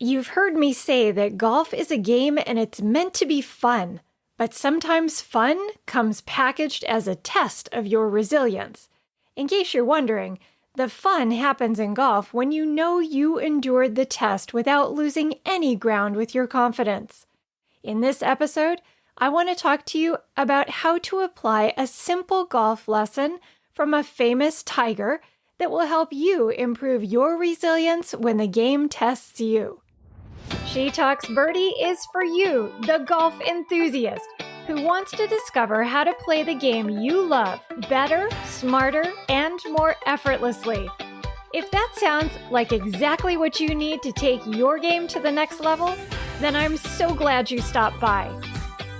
You've heard me say that golf is a game and it's meant to be fun, but sometimes fun comes packaged as a test of your resilience. In case you're wondering, the fun happens in golf when you know you endured the test without losing any ground with your confidence. In this episode, I want to talk to you about how to apply a simple golf lesson from a famous tiger that will help you improve your resilience when the game tests you. She Talks Birdie is for you, the golf enthusiast, who wants to discover how to play the game you love better, smarter, and more effortlessly. If that sounds like exactly what you need to take your game to the next level, then I'm so glad you stopped by.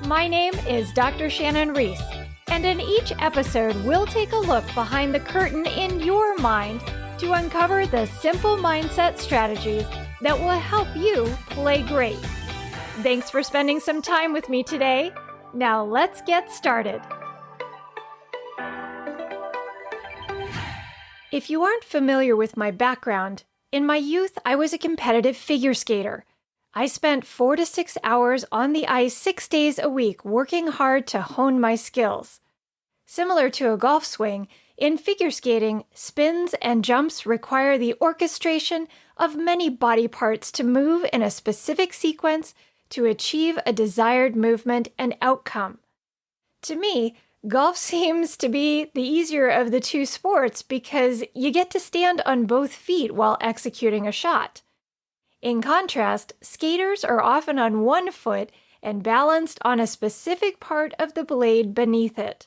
My name is Dr. Shannon Reese, and in each episode, we'll take a look behind the curtain in your mind to uncover the simple mindset strategies that will help you play great. Thanks for spending some time with me today. Now let's get started. If you aren't familiar with my background, in my youth I was a competitive figure skater. I spent 4 to 6 hours on the ice 6 days a week working hard to hone my skills. Similar to a golf swing, in figure skating, spins and jumps require the orchestration of many body parts to move in a specific sequence to achieve a desired movement and outcome. To me, golf seems to be the easier of the two sports because you get to stand on both feet while executing a shot. In contrast, skaters are often on one foot and balanced on a specific part of the blade beneath it.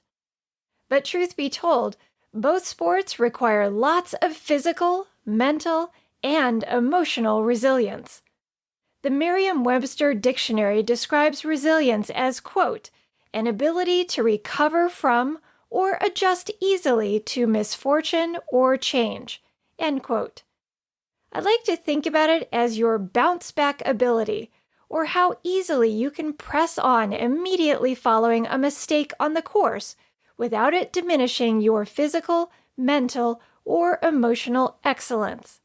But truth be told, both sports require lots of physical, mental, and emotional resilience. The Merriam-Webster Dictionary describes resilience as, quote, an ability to recover from or adjust easily to misfortune or change, end quote. I like to think about it as your bounce-back ability, or how easily you can press on immediately following a mistake on the course without it diminishing your physical, mental, or emotional excellence.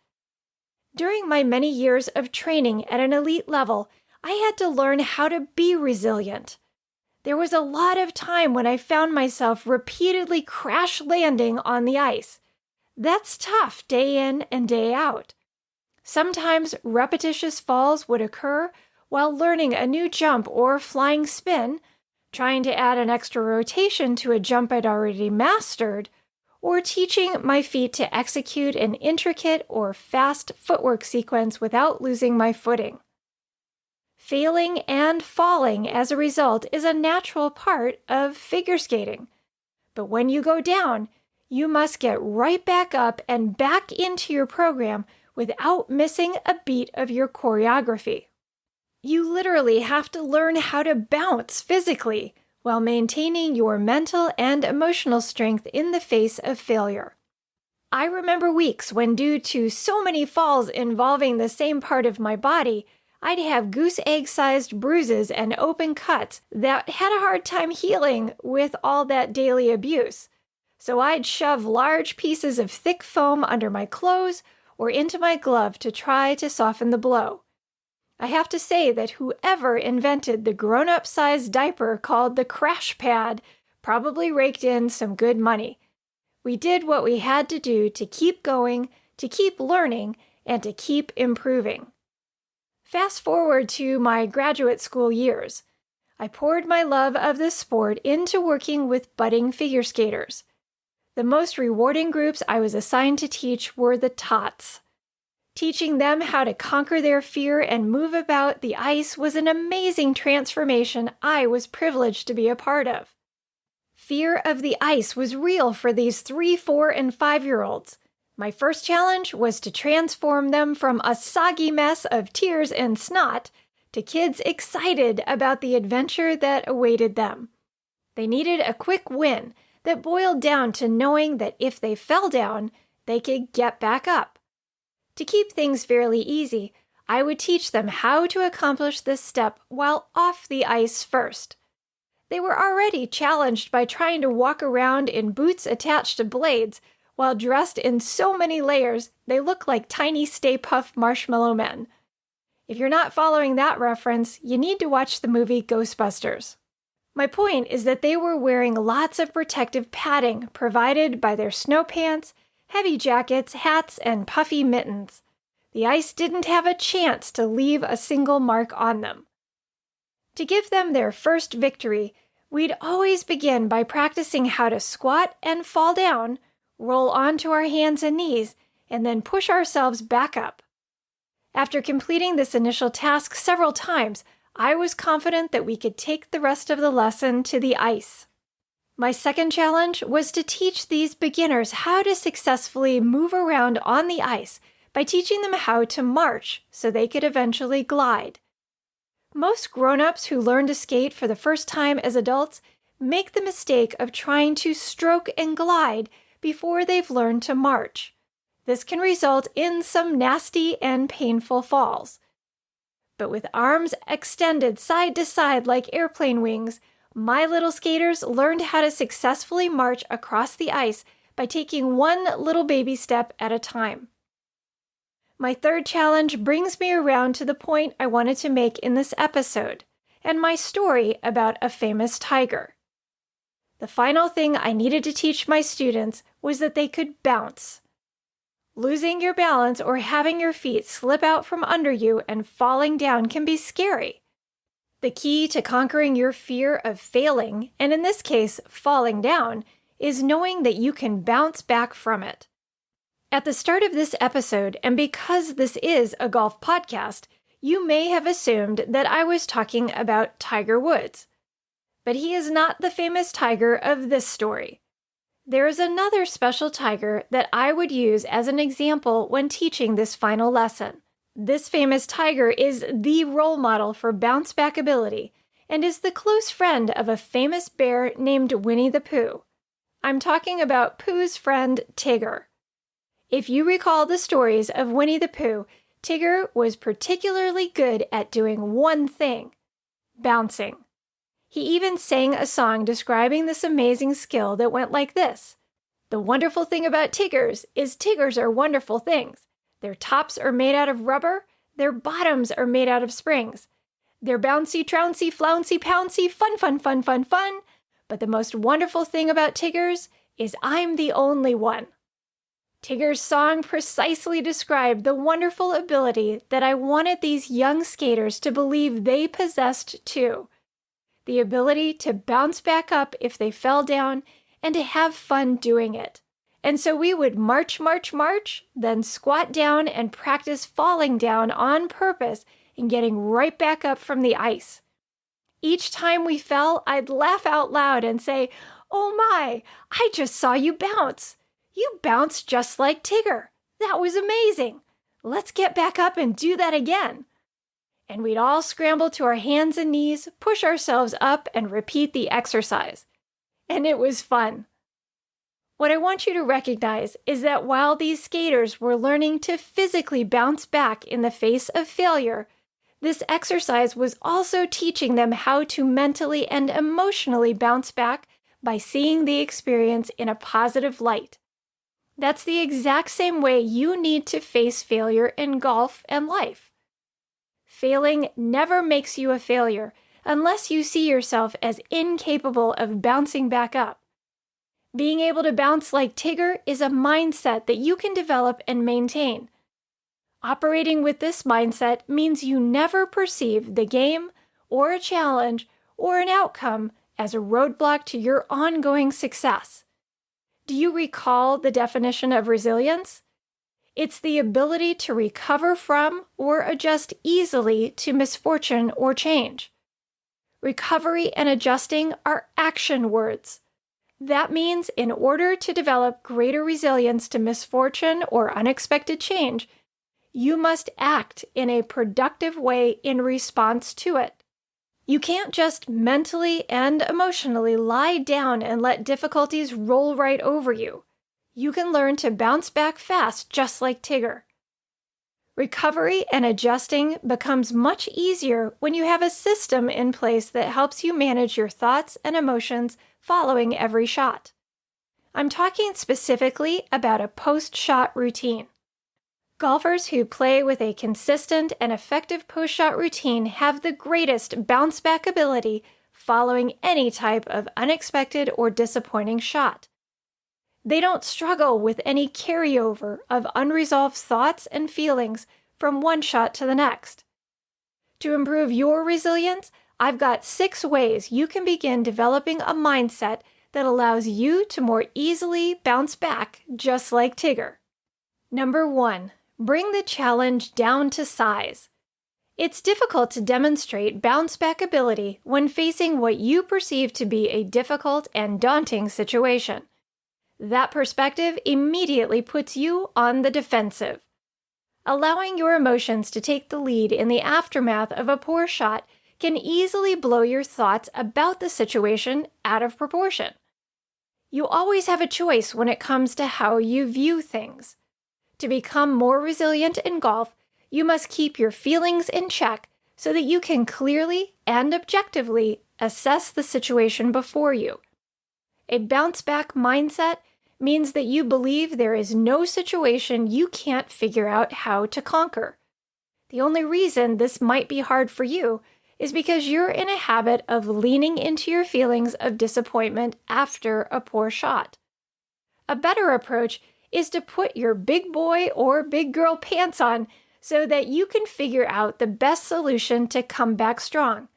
During my many years of training at an elite level, I had to learn how to be resilient. There was a lot of time when I found myself repeatedly crash landing on the ice. That's tough day in and day out. Sometimes repetitious falls would occur while learning a new jump or flying spin, trying to add an extra rotation to a jump I'd already mastered, or teaching my feet to execute an intricate or fast footwork sequence without losing my footing. Failing and falling as a result is a natural part of figure skating. But when you go down, you must get right back up and back into your program without missing a beat of your choreography. You literally have to learn how to bounce physically while maintaining your mental and emotional strength in the face of failure. I remember weeks when, due to so many falls involving the same part of my body, I'd have goose egg-sized bruises and open cuts that had a hard time healing with all that daily abuse. So I'd shove large pieces of thick foam under my clothes or into my glove to try to soften the blow. I have to say that whoever invented the grown-up-sized diaper called the crash pad probably raked in some good money. We did what we had to do to keep going, to keep learning, and to keep improving. Fast forward to my graduate school years. I poured my love of the sport into working with budding figure skaters. The most rewarding groups I was assigned to teach were the tots. Teaching them how to conquer their fear and move about the ice was an amazing transformation I was privileged to be a part of. Fear of the ice was real for these 3, 4, and 5-year-olds. My first challenge was to transform them from a soggy mess of tears and snot to kids excited about the adventure that awaited them. They needed a quick win that boiled down to knowing that if they fell down, they could get back up. To keep things fairly easy, I would teach them how to accomplish this step while off the ice first. They were already challenged by trying to walk around in boots attached to blades, while dressed in so many layers they look like tiny Stay Puft Marshmallow Men. If you're not following that reference, you need to watch the movie Ghostbusters. My point is that they were wearing lots of protective padding provided by their snow pants, heavy jackets, hats, and puffy mittens. The ice didn't have a chance to leave a single mark on them. To give them their first victory, we'd always begin by practicing how to squat and fall down, roll onto our hands and knees, and then push ourselves back up. After completing this initial task several times, I was confident that we could take the rest of the lesson to the ice. My second challenge was to teach these beginners how to successfully move around on the ice by teaching them how to march so they could eventually glide. Most grown-ups who learn to skate for the first time as adults make the mistake of trying to stroke and glide before they've learned to march. This can result in some nasty and painful falls. But with arms extended side to side like airplane wings, my little skaters learned how to successfully march across the ice by taking one little baby step at a time. My third challenge brings me around to the point I wanted to make in this episode, and my story about a famous tiger. The final thing I needed to teach my students was that they could bounce. Losing your balance or having your feet slip out from under you and falling down can be scary. The key to conquering your fear of failing, and in this case, falling down, is knowing that you can bounce back from it. At the start of this episode, and because this is a golf podcast, you may have assumed that I was talking about Tiger Woods. But he is not the famous tiger of this story. There is another special tiger that I would use as an example when teaching this final lesson. This famous tiger is the role model for bounce-back ability and is the close friend of a famous bear named Winnie the Pooh. I'm talking about Pooh's friend, Tigger. If you recall the stories of Winnie the Pooh, Tigger was particularly good at doing one thing: bouncing. He even sang a song describing this amazing skill that went like this. The wonderful thing about Tiggers is Tiggers are wonderful things. Their tops are made out of rubber. Their bottoms are made out of springs. They're bouncy, trouncy, flouncy, pouncy, fun, fun, fun, fun, fun. But the most wonderful thing about Tiggers is I'm the only one. Tigger's song precisely described the wonderful ability that I wanted these young skaters to believe they possessed too. The ability to bounce back up if they fell down and to have fun doing it. And so we would march, march, march, then squat down and practice falling down on purpose and getting right back up from the ice. Each time we fell, I'd laugh out loud and say, "Oh my, I just saw you bounce. You bounced just like Tigger. That was amazing. Let's get back up and do that again." And we'd all scramble to our hands and knees, push ourselves up, and repeat the exercise. And it was fun. What I want you to recognize is that while these skaters were learning to physically bounce back in the face of failure, this exercise was also teaching them how to mentally and emotionally bounce back by seeing the experience in a positive light. That's the exact same way you need to face failure in golf and life. Failing never makes you a failure unless you see yourself as incapable of bouncing back up. Being able to bounce like Tigger is a mindset that you can develop and maintain. Operating with this mindset means you never perceive the game or a challenge or an outcome as a roadblock to your ongoing success. Do you recall the definition of resilience? It's the ability to recover from or adjust easily to misfortune or change. Recovery and adjusting are action words. That means in order to develop greater resilience to misfortune or unexpected change, you must act in a productive way in response to it. You can't just mentally and emotionally lie down and let difficulties roll right over you. You can learn to bounce back fast just like Tigger. Recovery and adjusting becomes much easier when you have a system in place that helps you manage your thoughts and emotions following every shot. I'm talking specifically about a post-shot routine. Golfers who play with a consistent and effective post-shot routine have the greatest bounce-back ability following any type of unexpected or disappointing shot. They don't struggle with any carryover of unresolved thoughts and feelings from one shot to the next. To improve your resilience, I've got 6 ways you can begin developing a mindset that allows you to more easily bounce back just like Tigger. Number 1. Bring the challenge down to size. It's difficult to demonstrate bounce-back ability when facing what you perceive to be a difficult and daunting situation. That perspective immediately puts you on the defensive. Allowing your emotions to take the lead in the aftermath of a poor shot can easily blow your thoughts about the situation out of proportion. You always have a choice when it comes to how you view things. To become more resilient in golf, you must keep your feelings in check so that you can clearly and objectively assess the situation before you. A bounce-back mindset means that you believe there is no situation you can't figure out how to conquer. The only reason this might be hard for you is because you're in a habit of leaning into your feelings of disappointment after a poor shot. A better approach is to put your big boy or big girl pants on so that you can figure out the best solution to come back strong.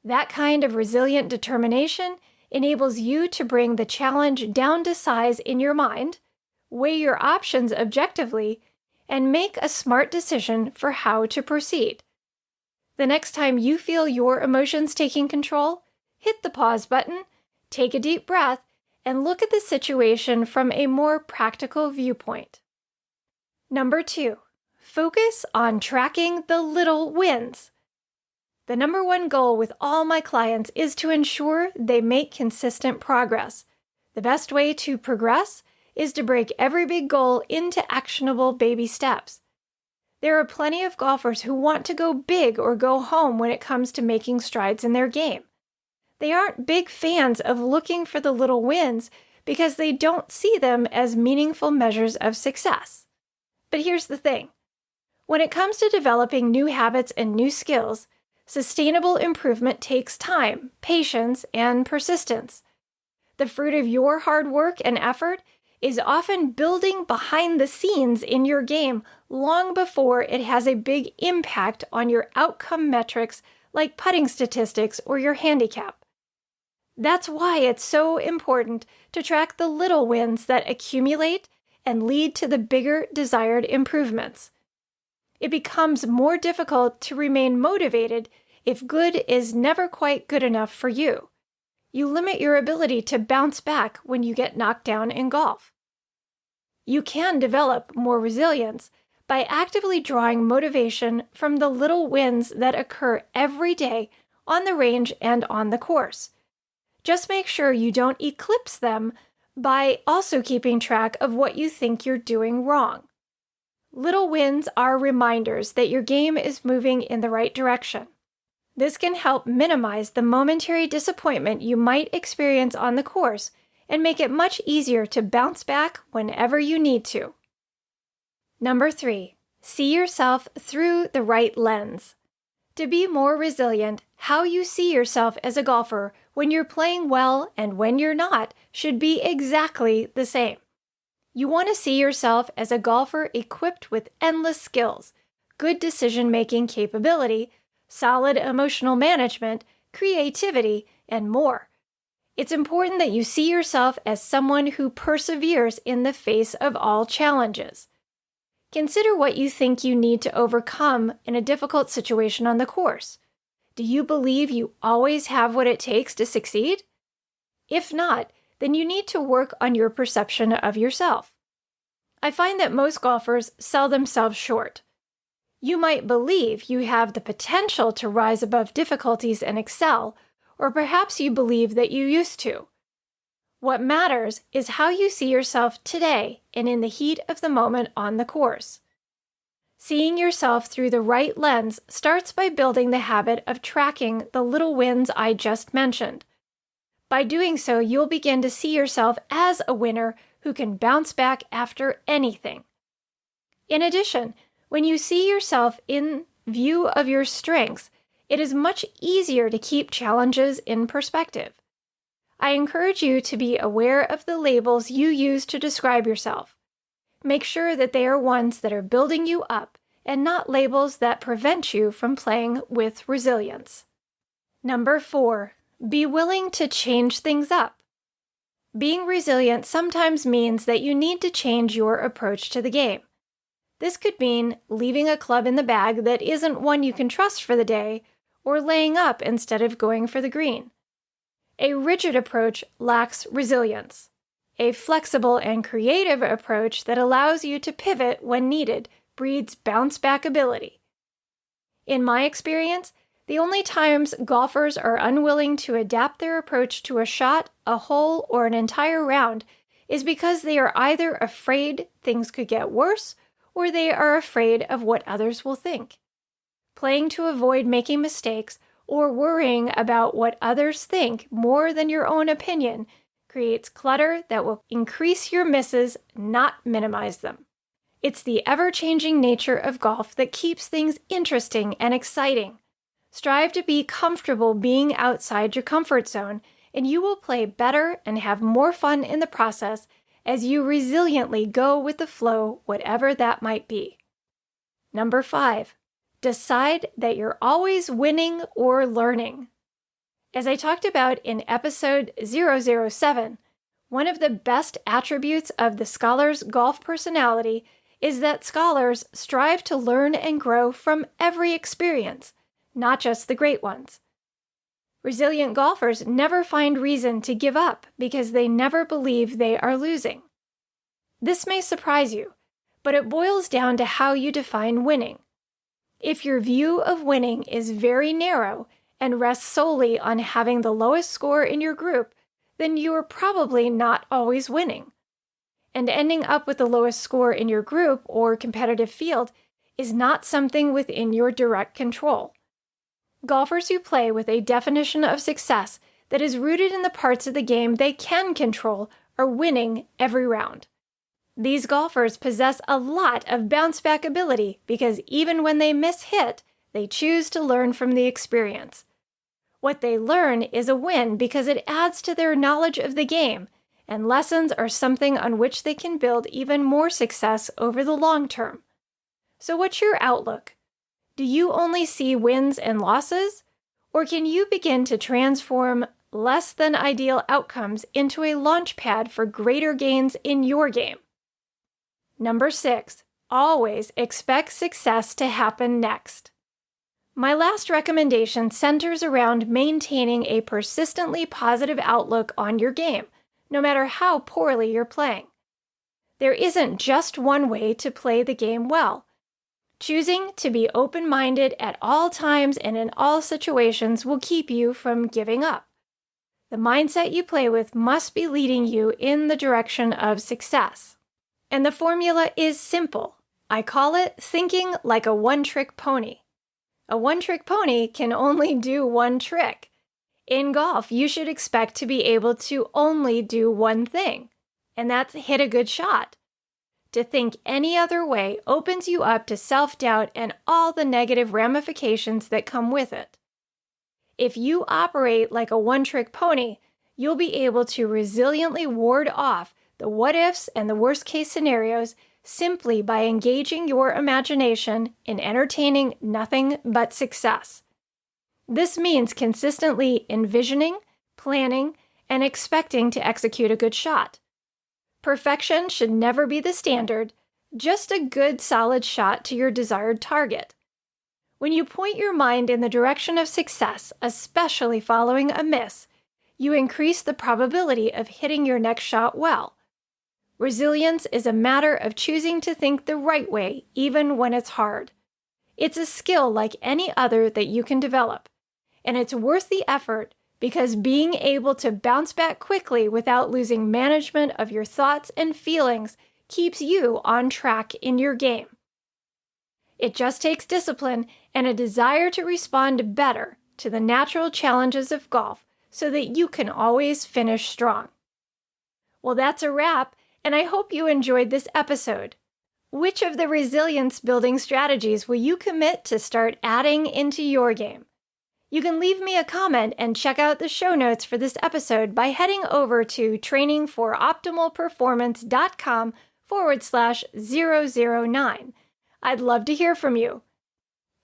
That kind of resilient determination enables you to bring the challenge down to size in your mind, weigh your options objectively, and make a smart decision for how to proceed. The next time you feel your emotions taking control, hit the pause button, take a deep breath, and look at the situation from a more practical viewpoint. Number 2, focus on tracking the little wins. The number 1 goal with all my clients is to ensure they make consistent progress. The best way to progress is to break every big goal into actionable baby steps. There are plenty of golfers who want to go big or go home when it comes to making strides in their game. They aren't big fans of looking for the little wins because they don't see them as meaningful measures of success. But here's the thing. When it comes to developing new habits and new skills, sustainable improvement takes time, patience, and persistence. The fruit of your hard work and effort is often building behind the scenes in your game long before it has a big impact on your outcome metrics like putting statistics or your handicap. That's why it's so important to track the little wins that accumulate and lead to the bigger desired improvements. It becomes more difficult to remain motivated if good is never quite good enough for you. You limit your ability to bounce back when you get knocked down in golf. You can develop more resilience by actively drawing motivation from the little wins that occur every day on the range and on the course. Just make sure you don't eclipse them by also keeping track of what you think you're doing wrong. Little wins are reminders that your game is moving in the right direction. This can help minimize the momentary disappointment you might experience on the course and make it much easier to bounce back whenever you need to. Number 3, see yourself through the right lens. To be more resilient, how you see yourself as a golfer when you're playing well and when you're not should be exactly the same. You want to see yourself as a golfer equipped with endless skills, good decision-making capability, solid emotional management, creativity, and more. It's important that you see yourself as someone who perseveres in the face of all challenges. Consider what you think you need to overcome in a difficult situation on the course. Do you believe you always have what it takes to succeed? If not, then you need to work on your perception of yourself. I find that most golfers sell themselves short. You might believe you have the potential to rise above difficulties and excel, or perhaps you believe that you used to. What matters is how you see yourself today and in the heat of the moment on the course. Seeing yourself through the right lens starts by building the habit of tracking the little wins I just mentioned. By doing so, you'll begin to see yourself as a winner who can bounce back after anything. In addition, when you see yourself in view of your strengths, it is much easier to keep challenges in perspective. I encourage you to be aware of the labels you use to describe yourself. Make sure that they are ones that are building you up and not labels that prevent you from playing with resilience. Number 4, be willing to change things up. Being resilient sometimes means that you need to change your approach to the game. This could mean leaving a club in the bag that isn't one you can trust for the day, or laying up instead of going for the green. A rigid approach lacks resilience. A flexible and creative approach that allows you to pivot when needed breeds bounce-back ability. In my experience, the only times golfers are unwilling to adapt their approach to a shot, a hole, or an entire round is because they are either afraid things could get worse or they are afraid of what others will think. Playing to avoid making mistakes or worrying about what others think more than your own opinion creates clutter that will increase your misses, not minimize them. It's the ever-changing nature of golf that keeps things interesting and exciting. Strive to be comfortable being outside your comfort zone, and you will play better and have more fun in the process as you resiliently go with the flow, whatever that might be. Number 5, decide that you're always winning or learning. As I talked about in episode 007, one of the best attributes of the scholar's golf personality is that scholars strive to learn and grow from every experience, not just the great ones. Resilient golfers never find reason to give up because they never believe they are losing. This may surprise you, but it boils down to how you define winning. If your view of winning is very narrow and rests solely on having the lowest score in your group, then you are probably not always winning. And ending up with the lowest score in your group or competitive field is not something within your direct control. Golfers who play with a definition of success that is rooted in the parts of the game they can control are winning every round. These golfers possess a lot of bounce-back ability because even when they miss hit, they choose to learn from the experience. What they learn is a win because it adds to their knowledge of the game, and lessons are something on which they can build even more success over the long term. So what's your outlook? Do you only see wins and losses? Or can you begin to transform less than ideal outcomes into a launch pad for greater gains in your game? Number 6, always expect success to happen next. My last recommendation centers around maintaining a persistently positive outlook on your game, no matter how poorly you're playing. There isn't just one way to play the game well. Choosing to be open-minded at all times and in all situations will keep you from giving up. The mindset you play with must be leading you in the direction of success. And the formula is simple. I call it thinking like a one-trick pony. A one-trick pony can only do one trick. In golf, you should expect to be able to only do one thing, and that's hit a good shot. To think any other way opens you up to self-doubt and all the negative ramifications that come with it. If you operate like a one-trick pony, you'll be able to resiliently ward off the what-ifs and the worst-case scenarios simply by engaging your imagination in entertaining nothing but success. This means consistently envisioning, planning, and expecting to execute a good shot. Perfection should never be the standard, just a good solid shot to your desired target. When you point your mind in the direction of success, especially following a miss, you increase the probability of hitting your next shot well. Resilience is a matter of choosing to think the right way, even when it's hard. It's a skill like any other that you can develop, and it's worth the effort because being able to bounce back quickly without losing management of your thoughts and feelings keeps you on track in your game. It just takes discipline and a desire to respond better to the natural challenges of golf so that you can always finish strong. Well, that's a wrap, and I hope you enjoyed this episode. Which of the resilience building strategies will you commit to start adding into your game? You can leave me a comment and check out the show notes for this episode by heading over to trainingforoptimalperformance.com/009. I'd love to hear from you.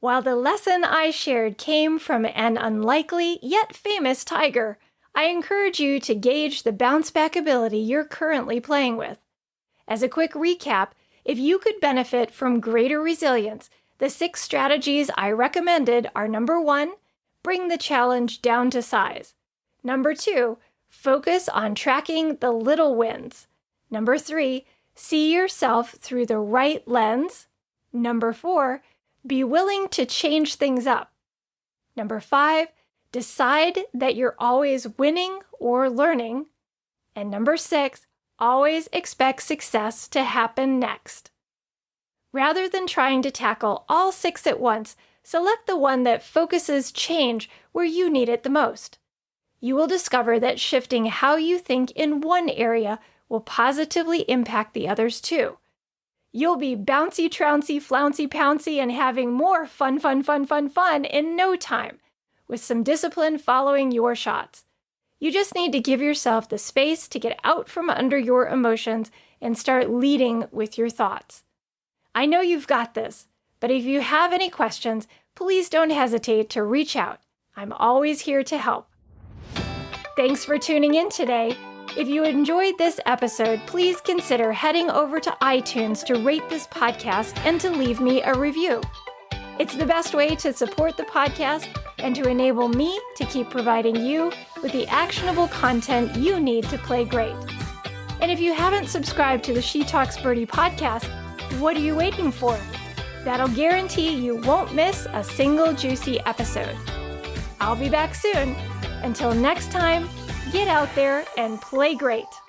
While the lesson I shared came from an unlikely yet famous tiger, I encourage you to gauge the bounce-back ability you're currently playing with. As a quick recap, if you could benefit from greater resilience, the 6 strategies I recommended are: number 1, bring the challenge down to size. Number 2, focus on tracking the little wins. Number 3, see yourself through the right lens. Number 4, be willing to change things up. Number 5, decide that you're always winning or learning. And number 6, always expect success to happen next. Rather than trying to tackle all 6 at once, select the one that focuses change where you need it the most. You will discover that shifting how you think in one area will positively impact the others too. You'll be bouncy, trouncy, flouncy, pouncy, and having more fun in no time, with some discipline following your shots. You just need to give yourself the space to get out from under your emotions and start leading with your thoughts. I know you've got this, but if you have any questions, please don't hesitate to reach out. I'm always here to help. Thanks for tuning in today. If you enjoyed this episode, please consider heading over to iTunes to rate this podcast and to leave me a review. It's the best way to support the podcast and to enable me to keep providing you with the actionable content you need to play great. And if you haven't subscribed to the She Talks Birdie podcast, what are you waiting for? That'll guarantee you won't miss a single juicy episode. I'll be back soon. Until next time, get out there and play great.